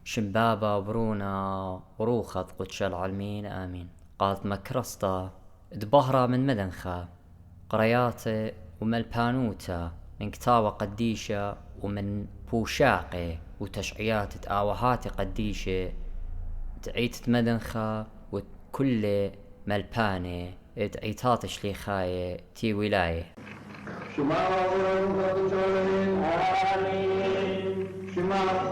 شمبابا وبرونا وروخض قدش العالمين آمين. قالت مكرسطة دبهرة من مدنخة قرياتي ومن البانوتا من كتاوة قديشة ومن بوشاقي وتشعيات تآوهاتي قديشة تعيت مدنخة وكل ملباني تعيتات شليخاية تي ولاية. شما آمين. شما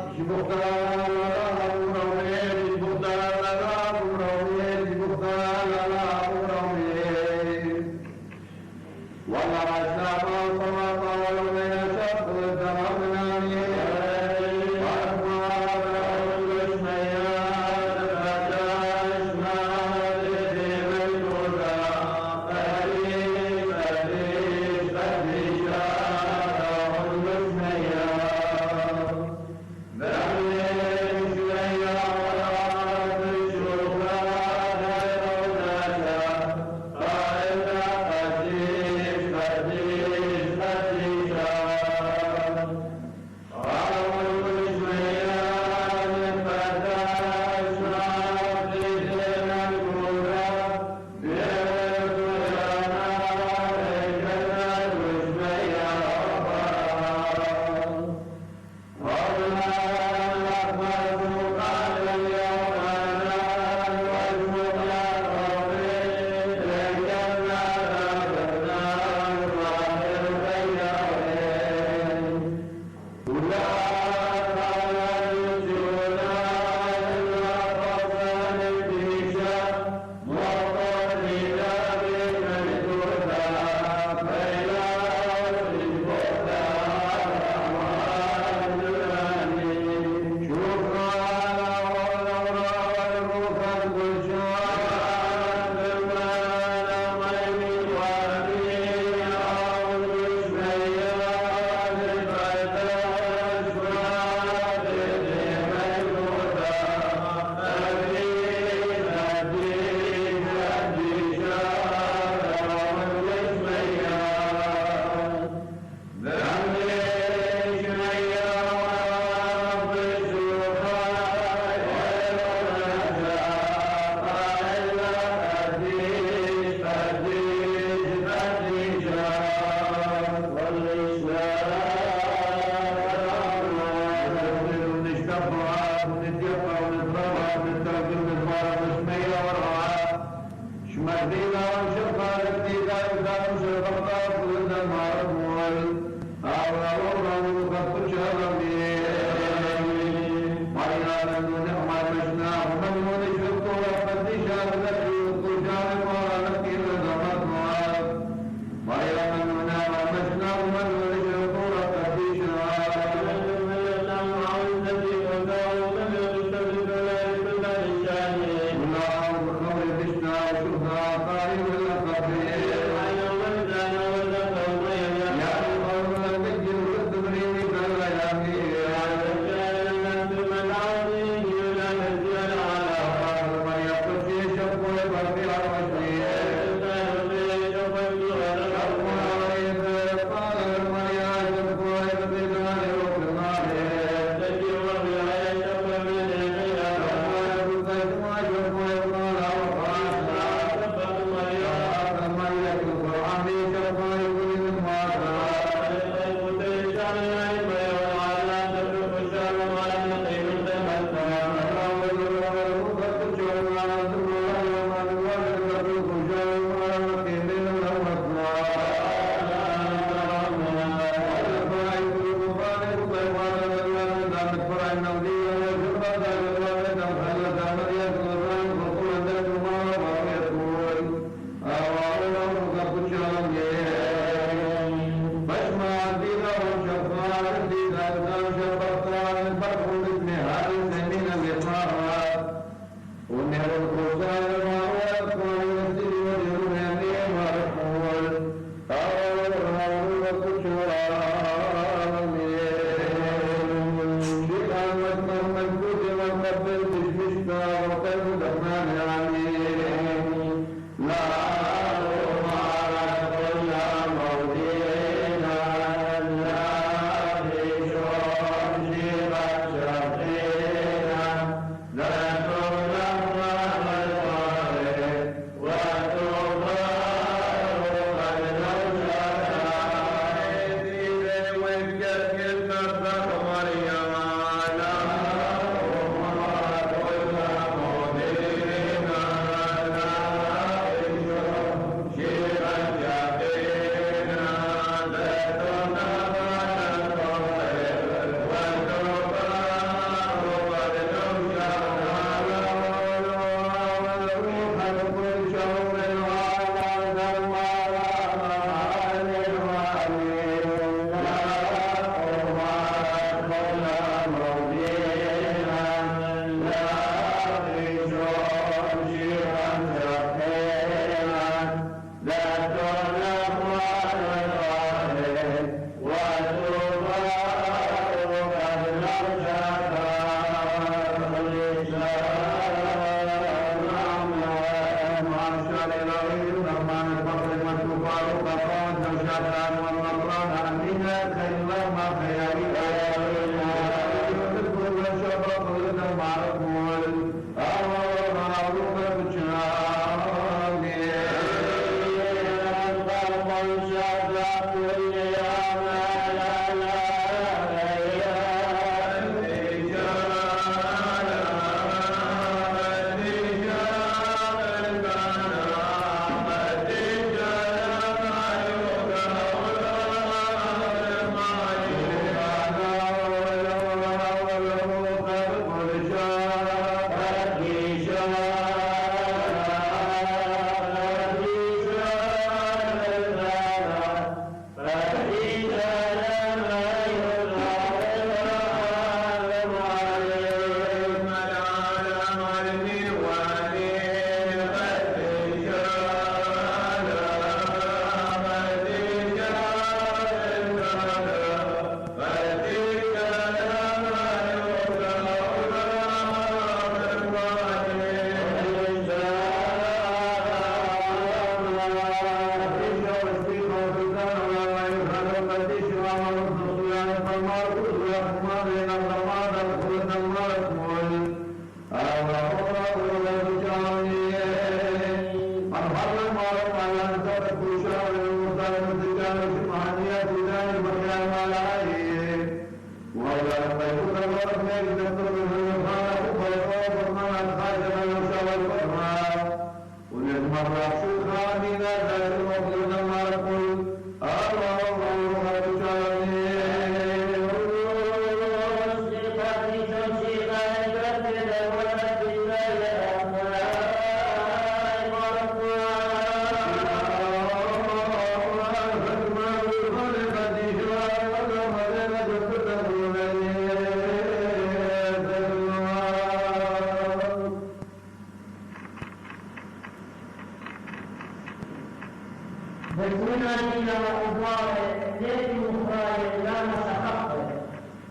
والمنادين وأنوار ليس مخراج لا مسحق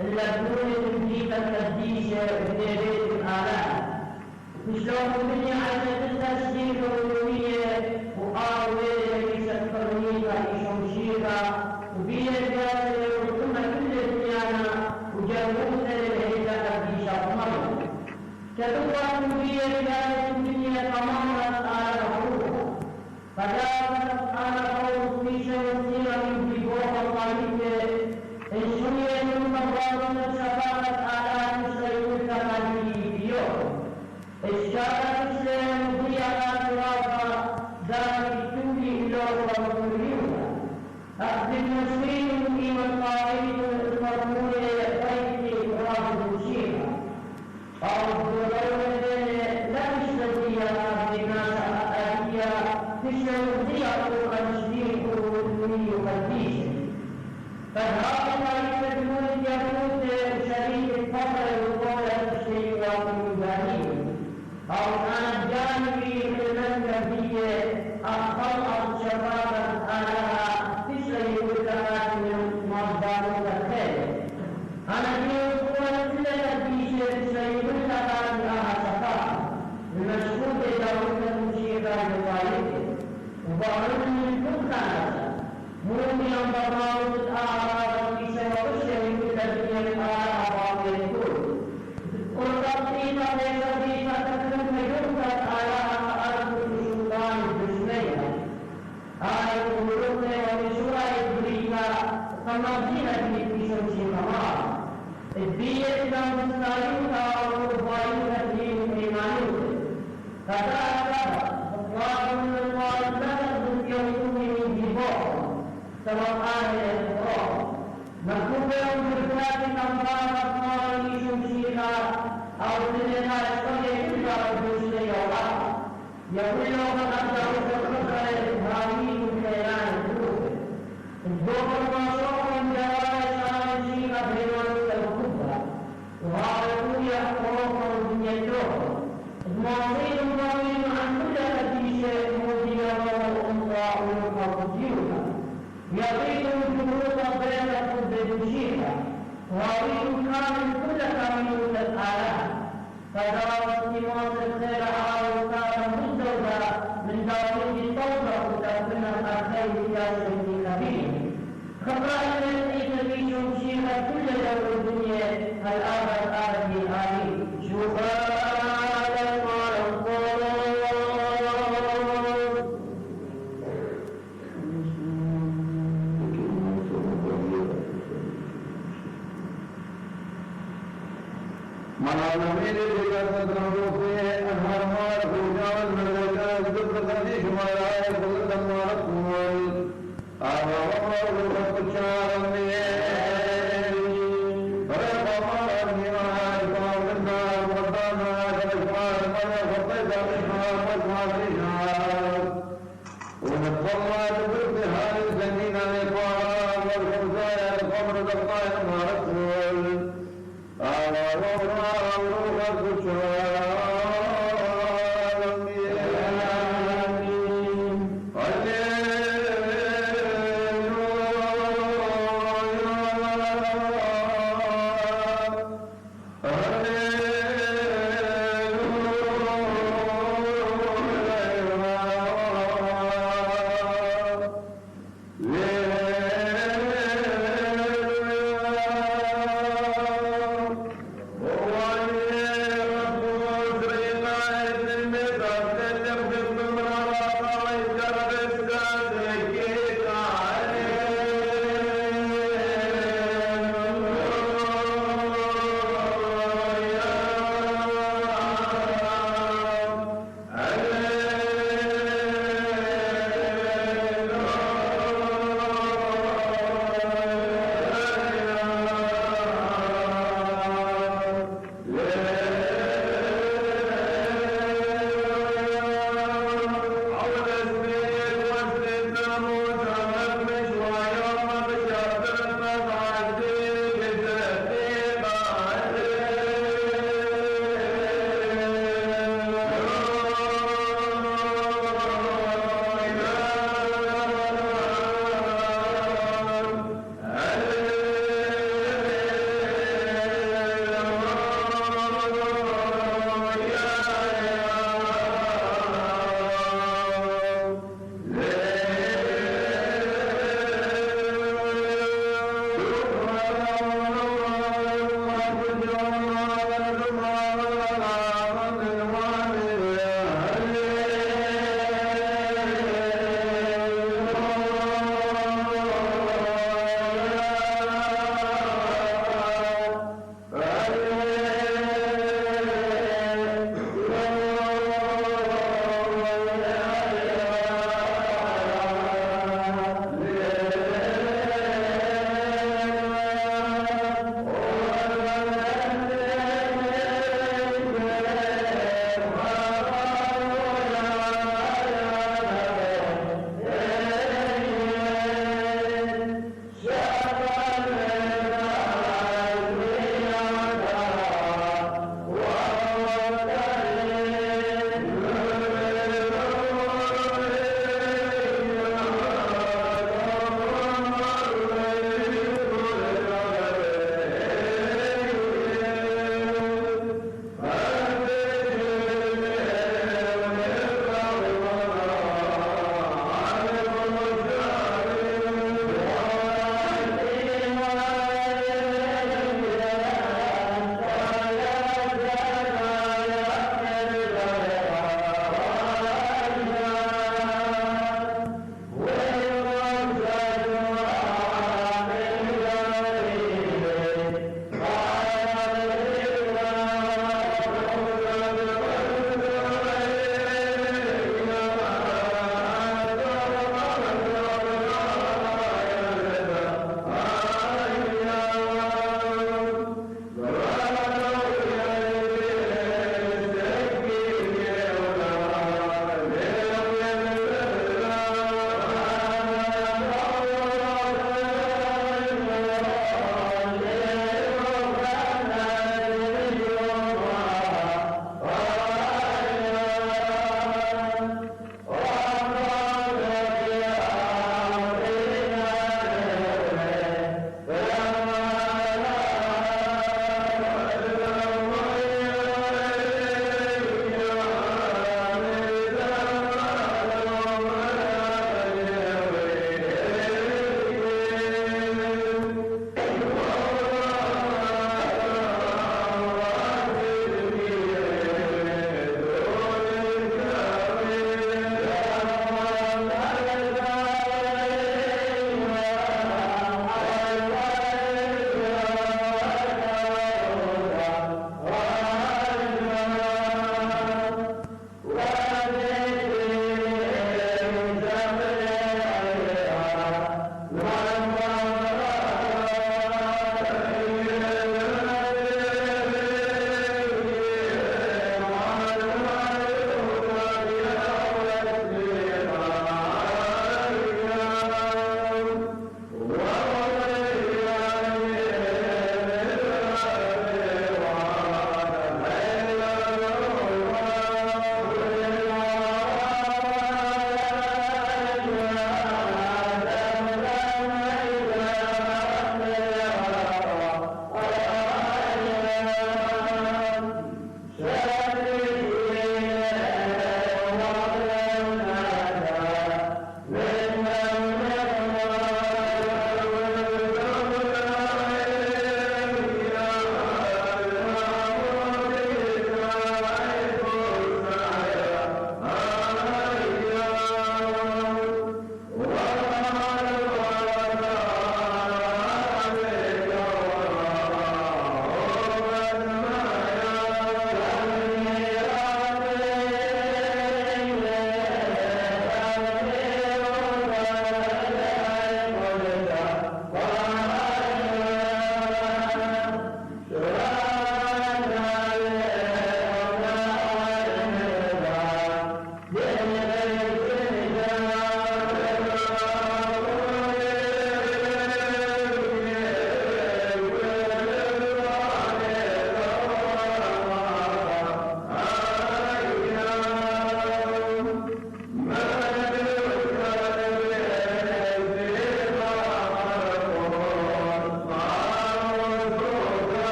إلا بدون تمجيد التقديس في بيت الآلام مشلون الدنيا على التسجيل والألوهية وقاوية ليس الترميمة شمشيرة وبين الجاسر وثم كل الديانة وجاوبنا للهداء في شرمه كذبت في رجال الدنيا تمامت على الحروف فجاءت على قول في شمسية في فوق الطريق إن شميت المرات شفاعت على تسير التمالي في يوم اشتغلت السلام في على صراطها ذلك تولي إلى رسولها أخذ المسلمين في مصائب المرمون يأتيك راس المشيرة أو الدولة لا تشتري هذه الناس أهلية تشتري المسلمين والمسلمين يقديسه فالهاء طريقة الملك يكون شريك الفضل والقول الشيء والمبانين أو كان جانبي من المنكبية أخطأت شبابا علىها تشري الكلام من مصدر الخير أنا يقول كل الذي تشري الكلام لها شفاعة المشهود دولة المشيرة لطالبه وبعض من كل مؤمنا بالله الأعراض في سوى الشريك الذي الأعراض يقول والتقديم ليس في فتكون ينكر على أرض السلطان الجسمية آية الركن وبسورة إبريكا كمدينة في شمس القمر الدية إذا مستعينها والرفاعية في إيمانه فذلك الله من الله لا تدرك يوم من جبار سواء الإقرار مكتوب بالذات أنبار أطمار شمسيها أو سنها يشتري إلا الجسد يوضع يقول يوم أبدأ الخطر إبراهيم كيان الدروب الدوب المصروف من جوال شامسين بيوان الكبرى وهذا يحكم من الدوب المعصير المؤمن عن كل الذي شيء مدينة وأنطاع ومقضيها يقيد الجهود بين الحب بشيرة وأريد كامل كل كامل الآلام فدار استماس الخير عاو كان مزدوجا من داود التوبة وتكون الخير يا سيدي كبير خبرات التي في شمشيرة كل دور الدنيا الآن آمين شفاء منامين لجاءت تنظفه أنهار مار فوجاء الملكات ذكر ذلك ما لا يقول دمار الكمال آبا وقال رب الشعر فريق مار أبنها إقام النار وردانا كالإشمار المرء فطيت الإشمار واسمع الإشمار ونتطلع بارتحال الجنين الإقوام والخمسايا القمر دقائق مار الكمال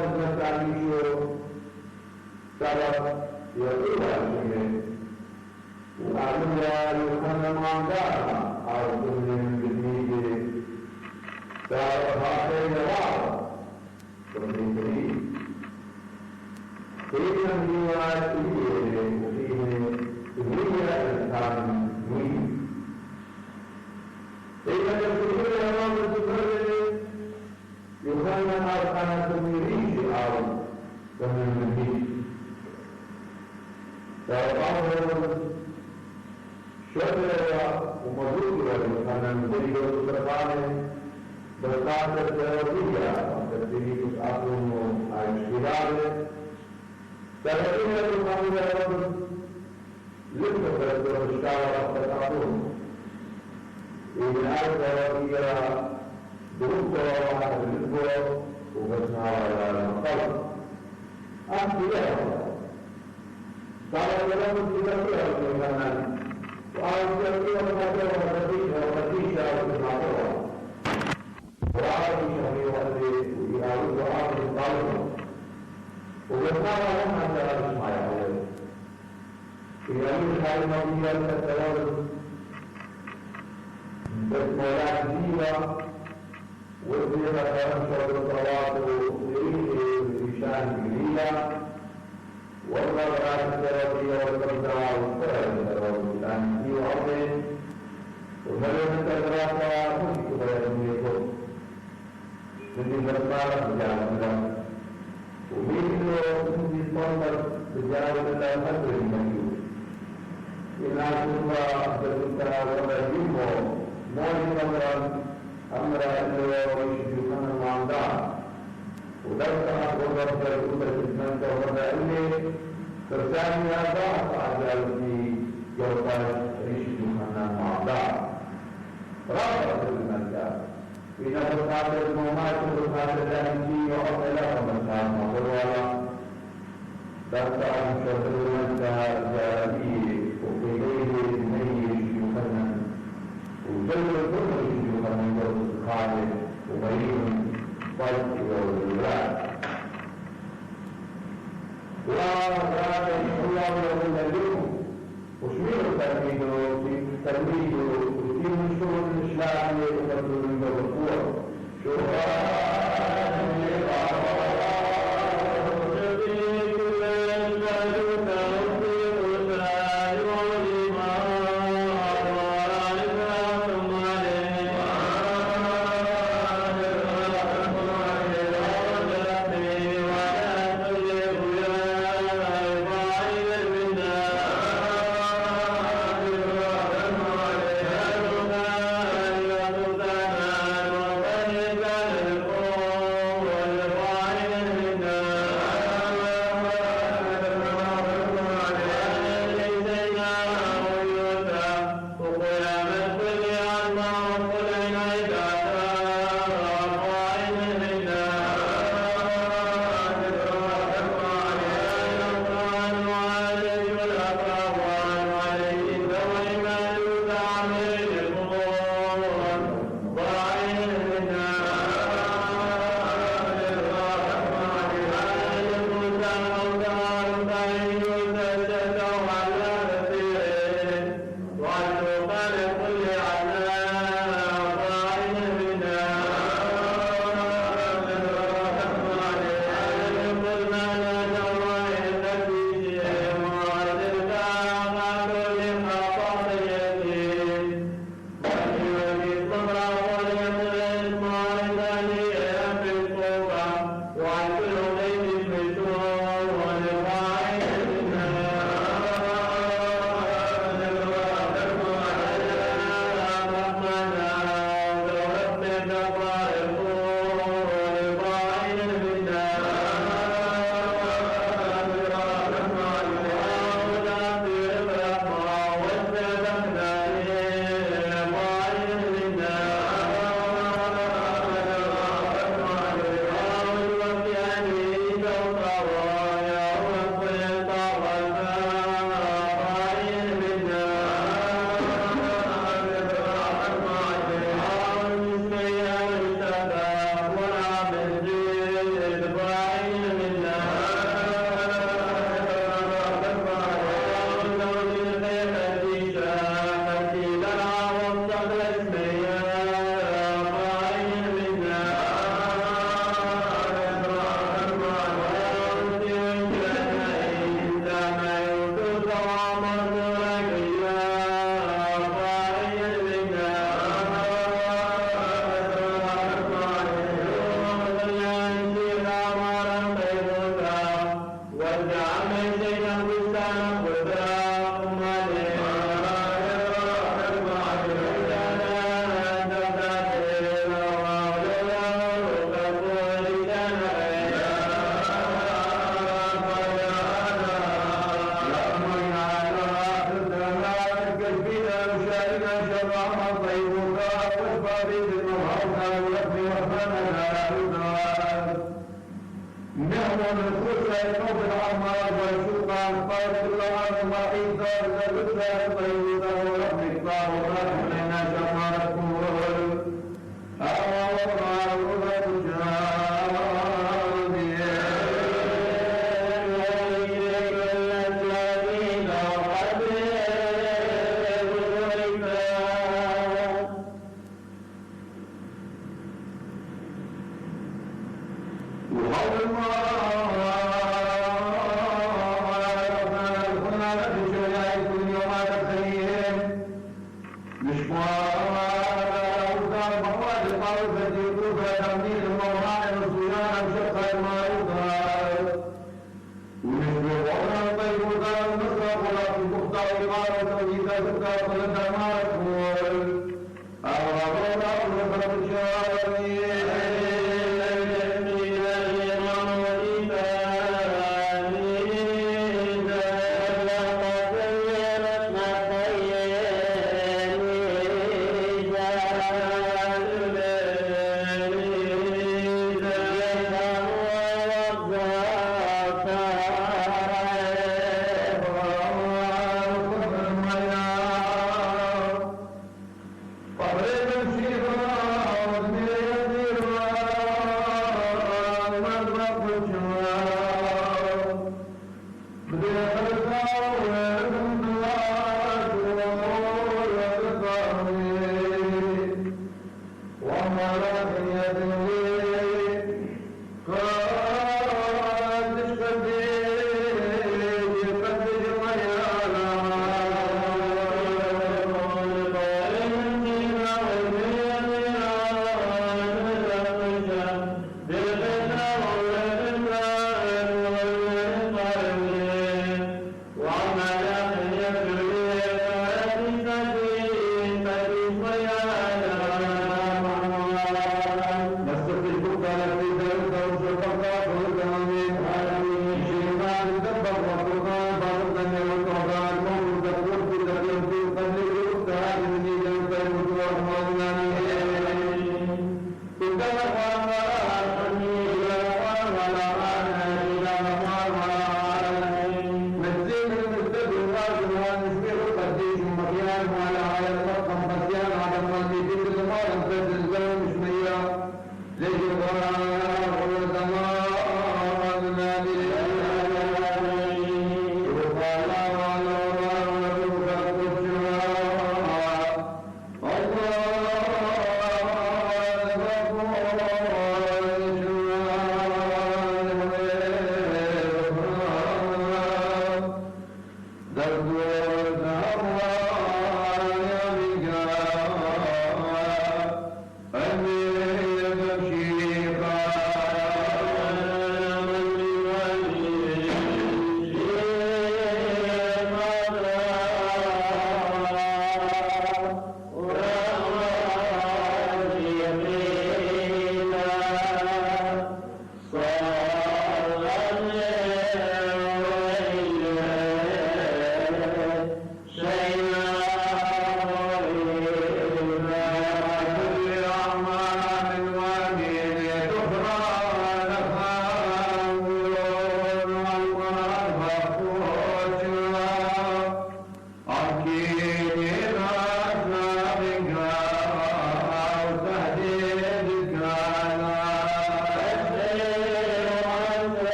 مثل تعيشه سبب يطول عشمه وأعلمها يخنم عن دارها أو كل من بالنيجة سبب هاتين الوعظ والنيجة فإن الروايات وفيه الإنسان مهم إذا يقول الإمام الزبير يخلنا أركان تميريش أو تميريش فأقام شكرا ومزوج يخلنا مدريد وسرقان بلقات التربية وتدريب أقوم الاشتغال فلكن الإمام لسه الاشتغال وتقوم إذن التربية دكتور واحد الأسبوع وبسنا على المطلب أحكيها قال لهم الكتابية والكتابان وقال الكتابية والكتابية والمعطوة وعلى الشهرية ويعود وعاد الطالب وبسنا لهم حتى لا تسمع عليه في أمين الحالي الموضوعية التوارد بالمولات ديوة وإذا تنشر الصلاة بشان جديدة والغرات الترابية والقبضة والسرعة بشان ديوة أرض وملون التدراسة ممكن يكون من البرطارة بجانب الله ومثله من الصندر بجانب الله مدر المجيود إلا الله بالتالي ومجيبه مولي أمر أنه يشبهنا المعندان ودرس أخبر رب الأولى جسمان توقع إليه فالثاني هذا فعجل في يوطان يشبهنا المعندان رابط المنجان إذا بسعب المومات وبسعب الأهنسي وعطى لهم بسعب مطلولا درس أخبر المنجان جاري وفي غيره من يشبهنا وجل الكل يشبه من جوز الخالد وبين طيب والولاد وهذا الله يقول لكم وشمير التلميذ وفي مشروع الإسلام يقبل من الركوع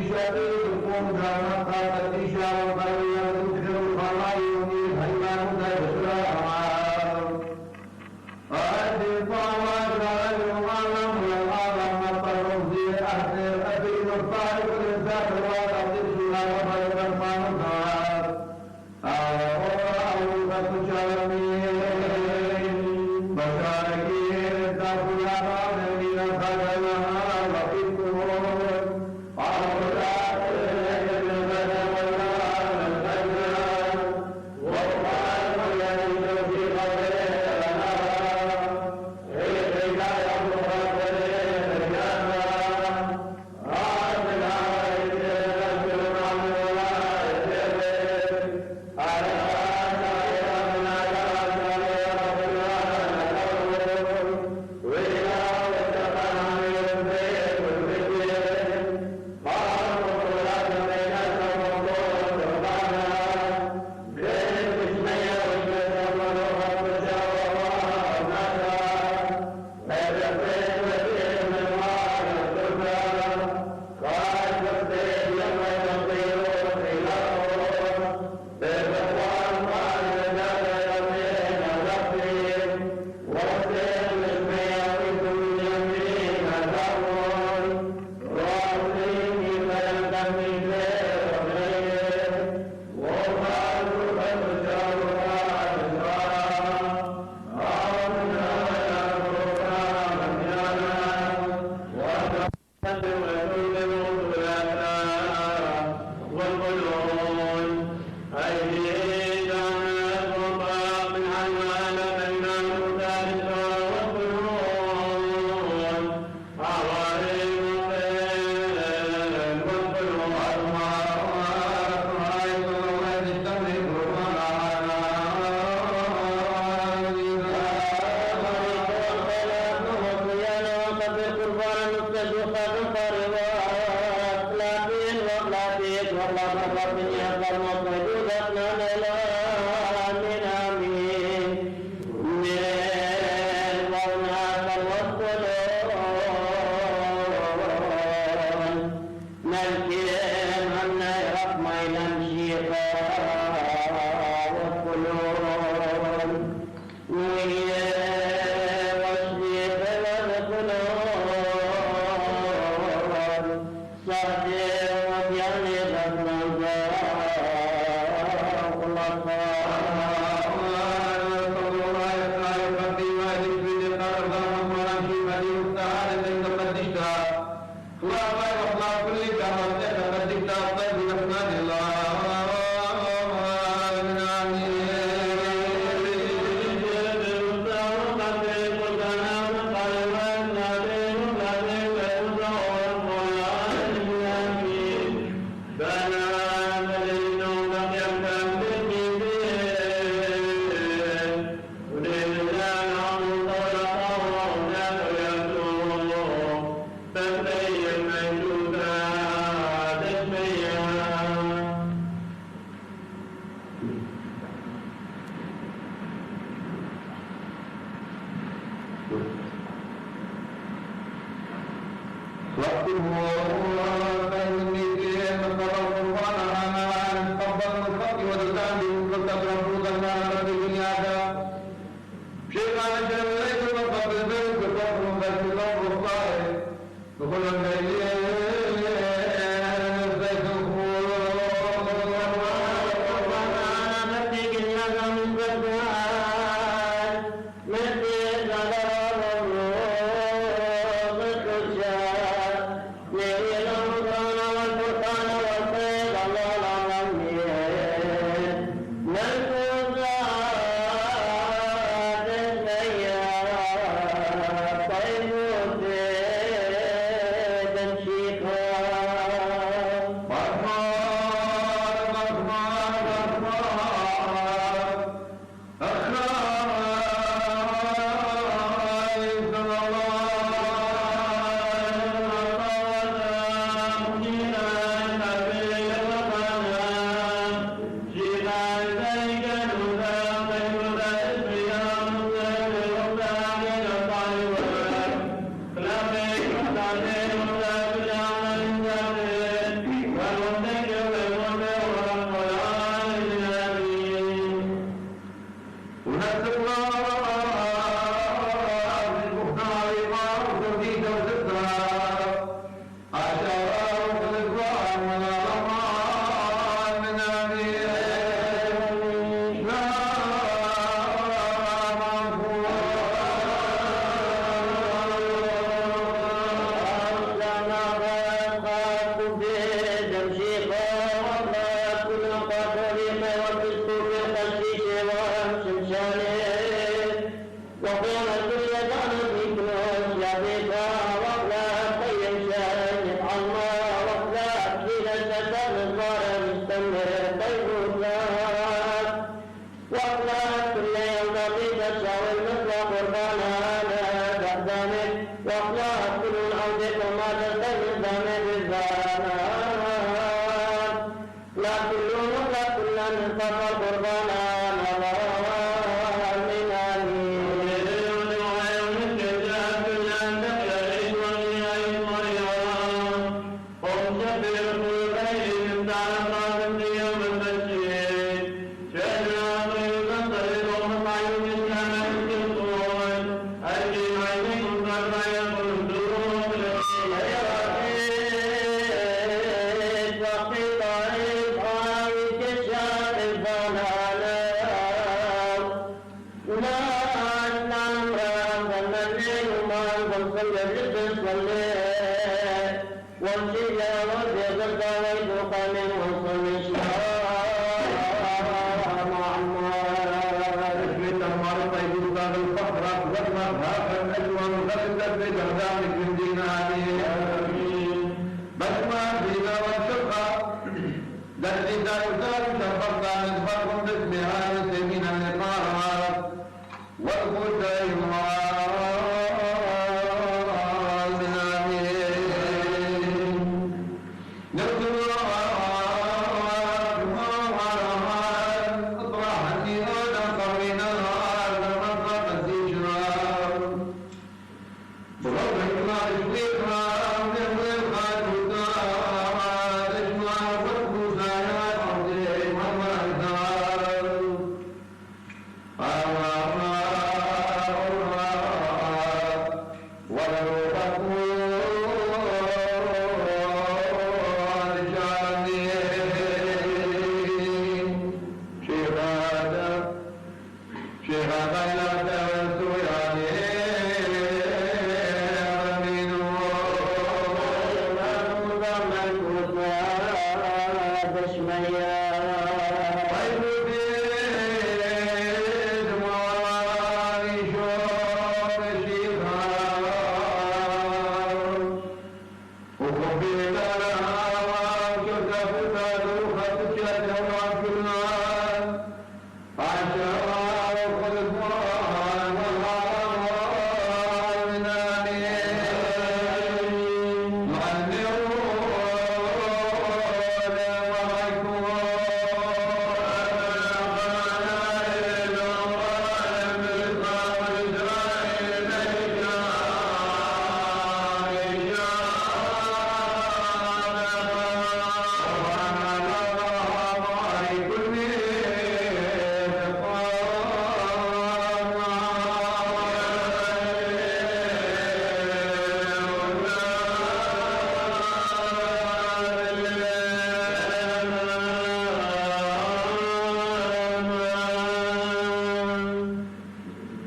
بشارك وقت الله فإنك مقرر وانا قبل الخط والدم وتقربوا ذنبنا في دنياك شيئا جليت وقبل ذلك فقر ذلك الله الطاهر دخل الليل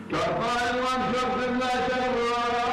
كالقائل وانشق لا شر القائل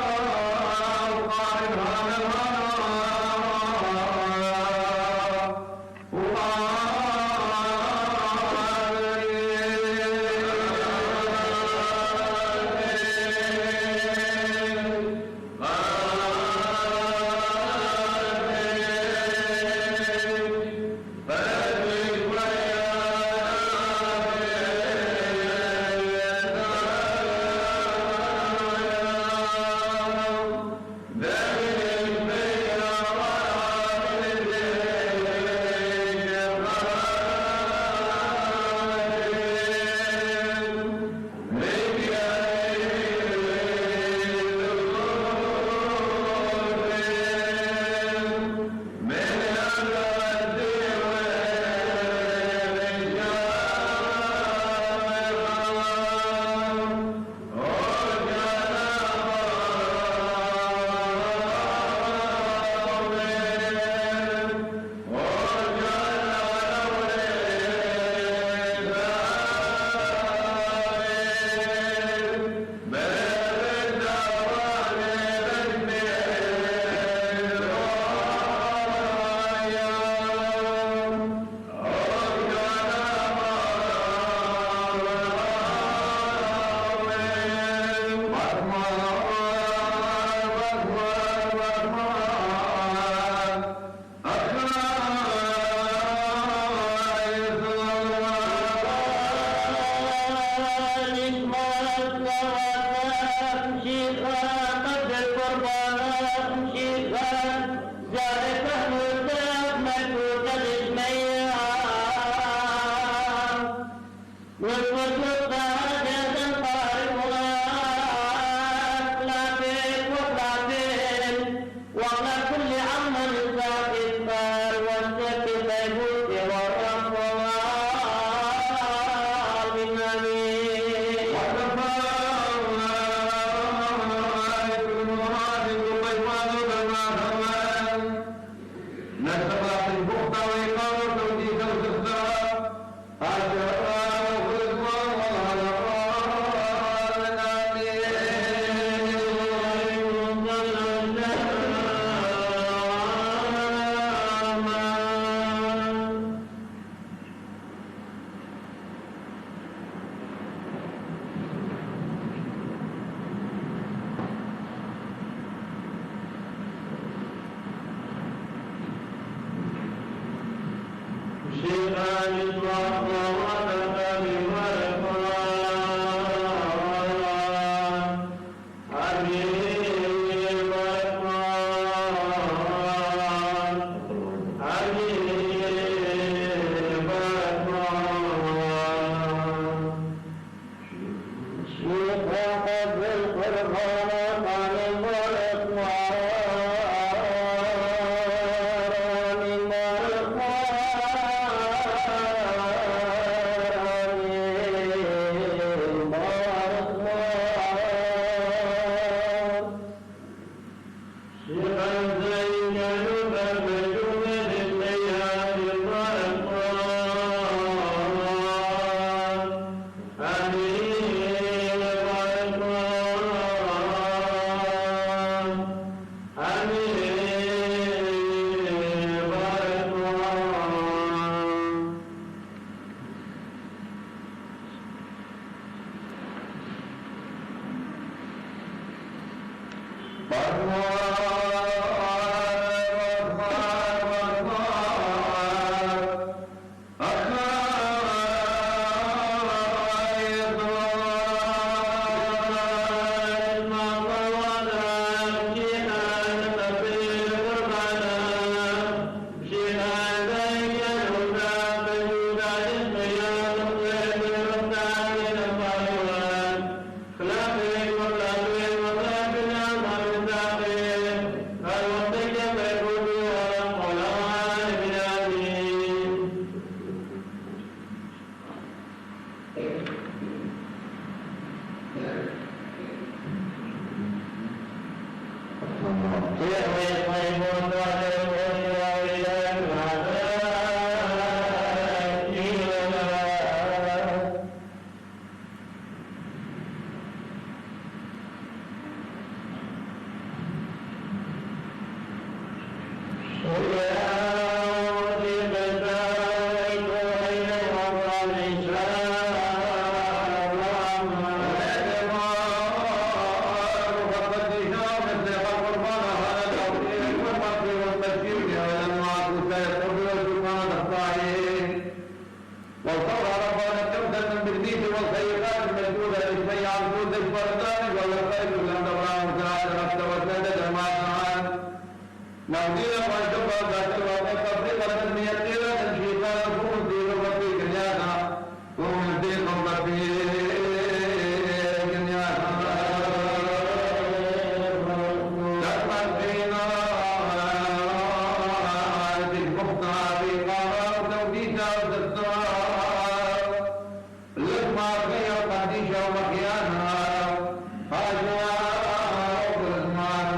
هذا والدان والخير لنا الله تعالى رتبتنا جماعة نودينا وانتبه ذات الوقت قبل قدمية إلى تنشيطا كون دين وفي كنيانا كون دين وفي كنيانا تقبل فينا المختار قرار تودينا وتستوار لما في قديشة ومكيانا حاجة وقرزمان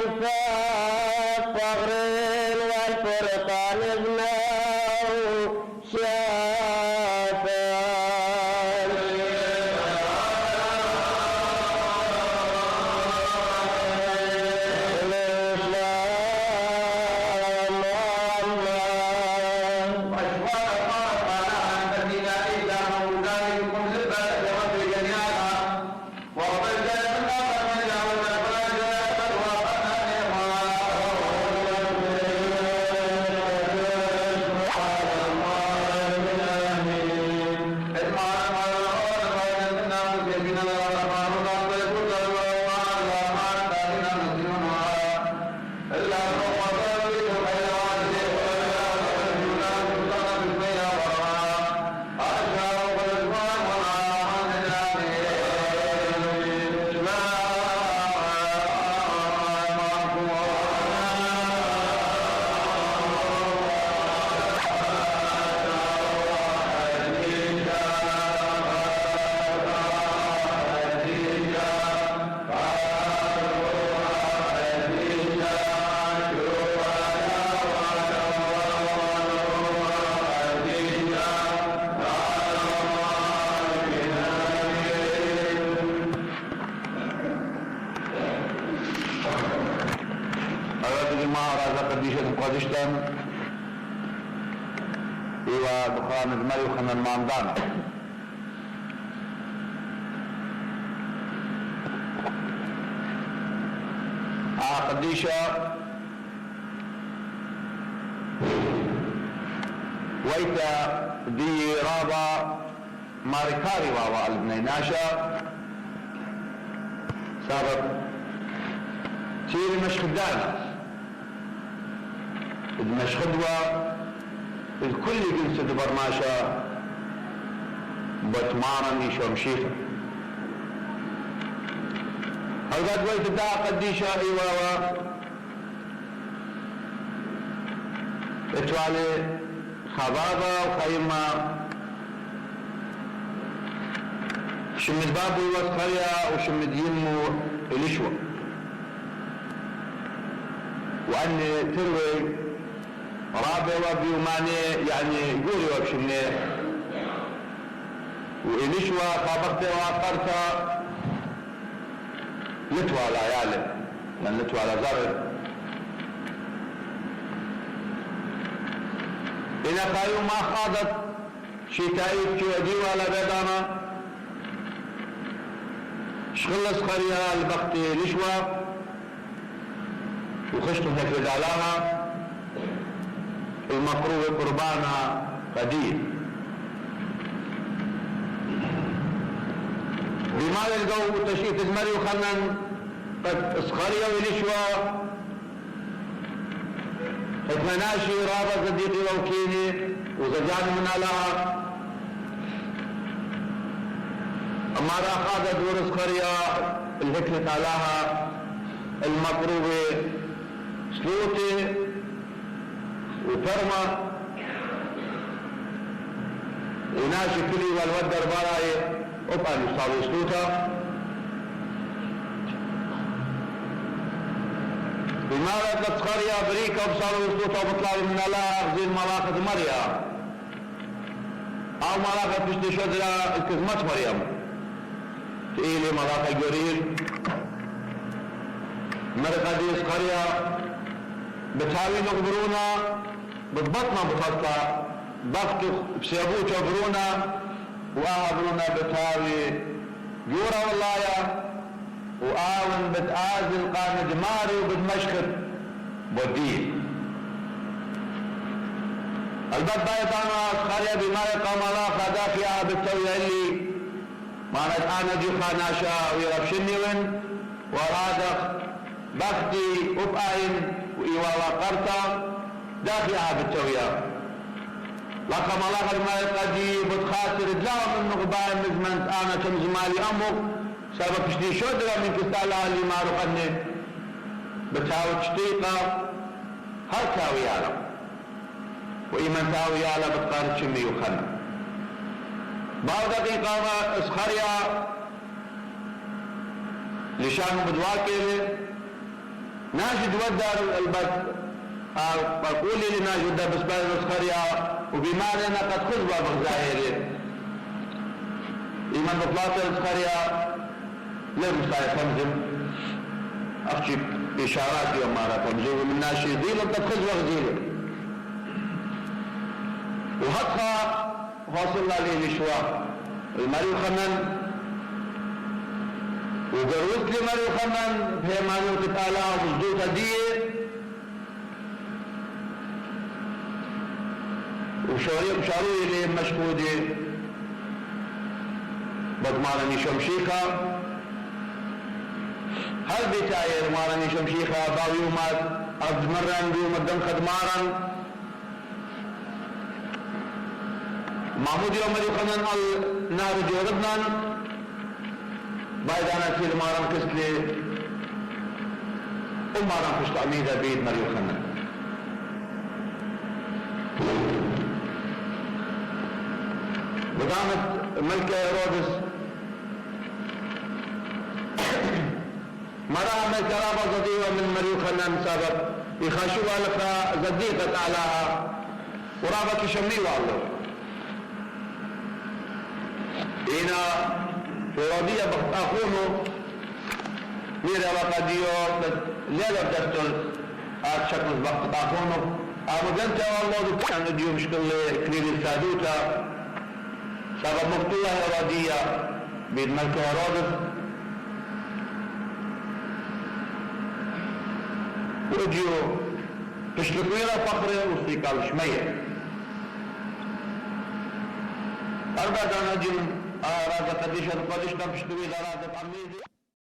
الفقر والفرقان ابنه شافا إيوا دخان المري وخنا الماندان قديشة ويتا دي رابا ماركاري بابا البنيناشا سابق سيري مش خدانا مش خدوة الكل جنس برماشا بطمارا يشو مشيخة هل ويت الدعا قديشة ايوا اتوالي خبابة وخيمة شمد بابو واسخريا وشمد يمو الاشوة واني تروي رابع وبيوماني يعني يقولي وبشمني والاشوة خابرتي وعقرتها لتوى على عيالي لان لتوى على زرد إذا قالوا ما خاضت شتايب كودي ولا بدانا شخلص خريها البختي لشوى وخشتم هكذا علىها المقروب قربانا قديم بما يلقوا تشيت المري وخلنا قد اسخريا ولشوى اتمناشي رابط صديقي ووكيني وزجاني من لها اما را خاضت ورس خريا الهكلة علاها المقروبة سلوتي وفرمة وناشي كلي والودر براي وقال يصابي سلوتا بمارة تسخريا بريكا وبصاروا سلوتا وبطلعوا من الله اخذين ملاقة مريا او ملاقة بشتي شدرا الكزمت مريم تقيلي ملاقة جوريل مرقة دي سخريا بتاوي نقبرونا بضبطنا بخطة ضغط بسيبوت وبرونا وآبرونا بتاوي جورا والله يا وآون بتآزل قان جماري وبدمشخت بودين البت بايطانا خاريا بما يقام الله خدا فيها بالتوية اللي ما نتعانا دي خاناشا ويرفشني وين ورادق بختي وبآين وإيوالا قرطة دافعها بالتوية لقم الله ما يقضي بتخاطر دلاوة من نقبان مزمنت أنا كم زمالي أمك سبب اشتي شدرة من كستالها اللي ما رقني بتاوي تشتيقة هل تاوي يالا وإيمان تاوي يالا بتقارب شمي وخنا بعض دقيقة اسخريا لشان بدواكي ناجد ودار البت أقول لي ناجد ده بس بعد نسخريا وبما أنا قد خذ باب ظاهري إيمان بطلات نسخريا لمساي خمزم أخشي إشارات يوم مرة خمزم ومن ناشدين قد خذ وغزيل وهدخل فاصل عليه لشواء المريو خنن وقروت لي مريو خنن في مانو تتالا وزدوت هدية وشاروا لي مشهودي بضمانني شمشيخة هل بتاير مارني شمشيخة باويومات أزمرن بيومدن خدمارن محمود يوم يخنن النار جوردنا بايدانا سير مارن كسلي مارن كشت عميدة بيد مر يخنن بدامت ملكة هيرودس مرأة ملكة رابا زديوة من مر يخنن سابق يخاشوها لك زديقة أعلاها ورابا كشمي والله هنا هيرودية أخونه ميرا وقديو ليلة دستل شكل بقت أخونه أمدنت والله كان ديو مشكل كريل السادوتا سبب مقتولة هيرودية بيد ملك هيرودس وجيو تشلك ميرا فقرة وستيقال شمية أربعة أنا جن رازق قديش نمشتوي لرازق عميدي